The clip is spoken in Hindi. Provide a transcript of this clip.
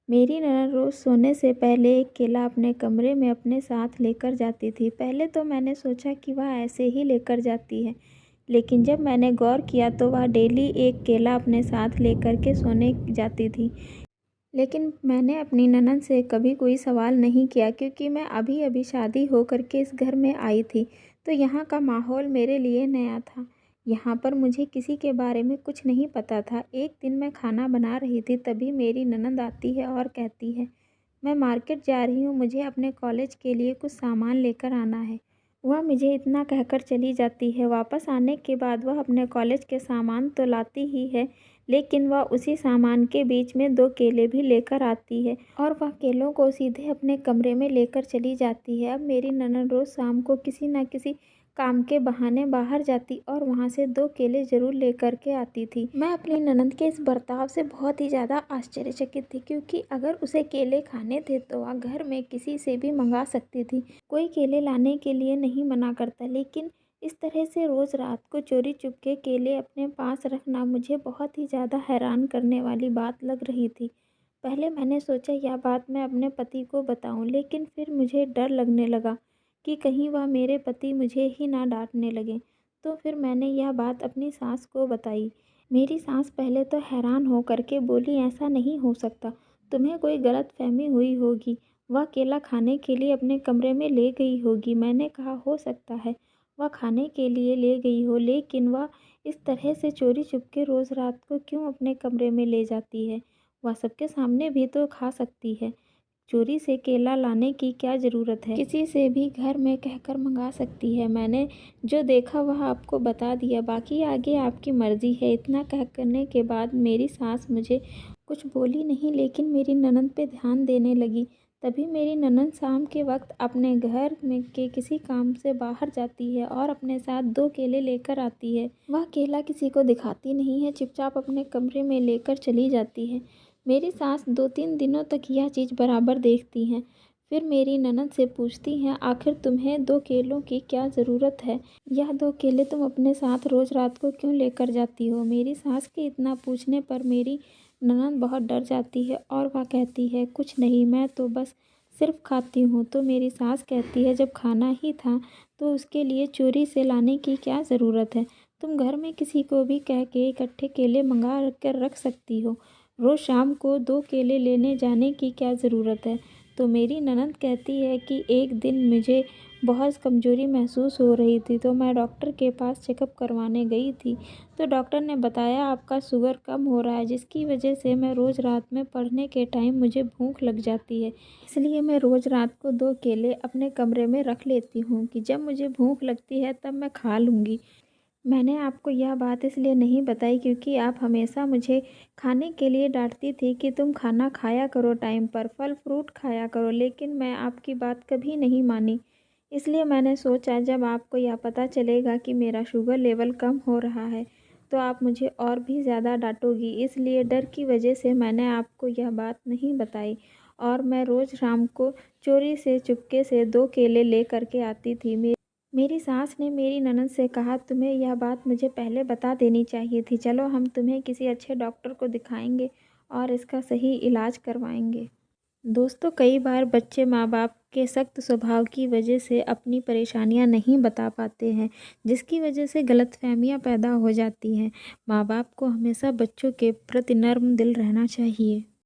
मेरी ननद रोज़ सोने से पहले एक केला अपने कमरे में अपने साथ लेकर जाती थी। पहले तो मैंने सोचा कि वह ऐसे ही लेकर जाती है, लेकिन जब मैंने गौर किया तो वह डेली एक केला अपने साथ लेकर के सोने जाती थी। लेकिन मैंने अपनी ननद से कभी कोई सवाल नहीं किया, क्योंकि मैं अभी-अभी शादी हो कर के इस घर में आई थी, तो यहाँ का माहौल मेरे लिए नया था। यहाँ पर मुझे किसी के बारे में कुछ नहीं पता था। एक दिन मैं खाना बना रही थी, तभी मेरी ननद आती है और कहती है, मैं मार्केट जा रही हूँ, मुझे अपने कॉलेज के लिए कुछ सामान लेकर आना है। वह मुझे इतना कहकर चली जाती है। वापस आने के बाद वह अपने कॉलेज के सामान तो लाती ही है, लेकिन वह उसी सामान के बीच में 2 केले भी लेकर आती है और वह केलों को सीधे अपने कमरे में लेकर चली जाती है। अब मेरी ननद रोज़ शाम को किसी न किसी काम के बहाने बाहर जाती और वहाँ से 2 केले ज़रूर लेकर के आती थी। मैं अपनी ननद के इस बर्ताव से बहुत ही ज़्यादा आश्चर्यचकित थी, क्योंकि अगर उसे केले खाने थे तो वह घर में किसी से भी मंगा सकती थी। कोई केले लाने के लिए नहीं मना करता, लेकिन इस तरह से रोज़ रात को चोरी चुपके केले अपने पास रखना मुझे बहुत ही ज़्यादा हैरान करने वाली बात लग रही थी। पहले मैंने सोचा यह बात मैं अपने पति को बताऊं, लेकिन फिर मुझे डर लगने लगा कि कहीं वह मेरे पति मुझे ही ना डांटने लगें। तो फिर मैंने यह बात अपनी सास को बताई। मेरी सास पहले तो हैरान हो कर के बोली, ऐसा नहीं हो सकता, तुम्हें कोई गलतफहमी हुई होगी, वह केला खाने के लिए अपने कमरे में ले गई होगी। मैंने कहा, हो सकता है वह खाने के लिए ले गई हो, लेकिन वह इस तरह से चोरी चुपके रोज़ रात को क्यों अपने कमरे में ले जाती है? वह सबके सामने भी तो खा सकती है। चोरी से केला लाने की क्या ज़रूरत है? किसी से भी घर में कहकर मंगा सकती है। मैंने जो देखा वह आपको बता दिया, बाकी आगे आपकी मर्ज़ी है। इतना कहने के बाद मेरी सास मुझे कुछ बोली नहीं, लेकिन मेरी ननद पे ध्यान देने लगी। तभी मेरी ननद शाम के वक्त अपने घर में के किसी काम से बाहर जाती है और अपने साथ 2 केले लेकर आती है। वह केला किसी को दिखाती नहीं है, चुपचाप अपने कमरे में लेकर चली जाती है। मेरी सास 2-3 दिनों तक यह चीज़ बराबर देखती हैं। फिर मेरी ननद से पूछती हैं, आखिर तुम्हें 2 केलों की क्या ज़रूरत है? यह 2 केले तुम अपने साथ रोज़ रात को क्यों लेकर जाती हो? मेरी सास के इतना पूछने पर मेरी ननद बहुत डर जाती है और वह कहती है, कुछ नहीं, मैं तो बस सिर्फ खाती हूँ। तो मेरी सास कहती है, जब खाना ही था तो उसके लिए चोरी से लाने की क्या ज़रूरत है? तुम घर में किसी को भी कह के इकट्ठे केले मंगा कर रख सकती हो। रोज़ शाम को 2 केले लेने जाने की क्या ज़रूरत है? तो मेरी ननद कहती है कि एक दिन मुझे बहुत कमज़ोरी महसूस हो रही थी, तो मैं डॉक्टर के पास चेकअप करवाने गई थी। तो डॉक्टर ने बताया आपका शुगर कम हो रहा है, जिसकी वजह से मैं रोज़ रात में पढ़ने के टाइम मुझे भूख लग जाती है। इसलिए मैं रोज़ रात को 2 केले अपने कमरे में रख लेती हूँ कि जब मुझे भूख लगती है तब मैं खा लूँगी। मैंने आपको यह बात इसलिए नहीं बताई क्योंकि आप हमेशा मुझे खाने के लिए डांटती थी कि तुम खाना खाया करो टाइम पर, फल फ्रूट खाया करो, लेकिन मैं आपकी बात कभी नहीं मानी। इसलिए मैंने सोचा जब आपको यह पता चलेगा कि मेरा शुगर लेवल कम हो रहा है तो आप मुझे और भी ज़्यादा डांटोगी, इसलिए डर की वजह से मैंने आपको यह बात नहीं बताई। और मैं रोज़ शाम को चोरी से चुपके से 2 केले ले कर के आती थी। मेरी सास ने मेरी ननद से कहा, तुम्हें यह बात मुझे पहले बता देनी चाहिए थी। चलो हम तुम्हें किसी अच्छे डॉक्टर को दिखाएंगे और इसका सही इलाज करवाएंगे। दोस्तों, कई बार बच्चे माँ बाप के सख्त स्वभाव की वजह से अपनी परेशानियाँ नहीं बता पाते हैं, जिसकी वजह से गलतफहमियाँ पैदा हो जाती हैं। माँ बाप को हमेशा बच्चों के प्रति नर्म दिल रहना चाहिए।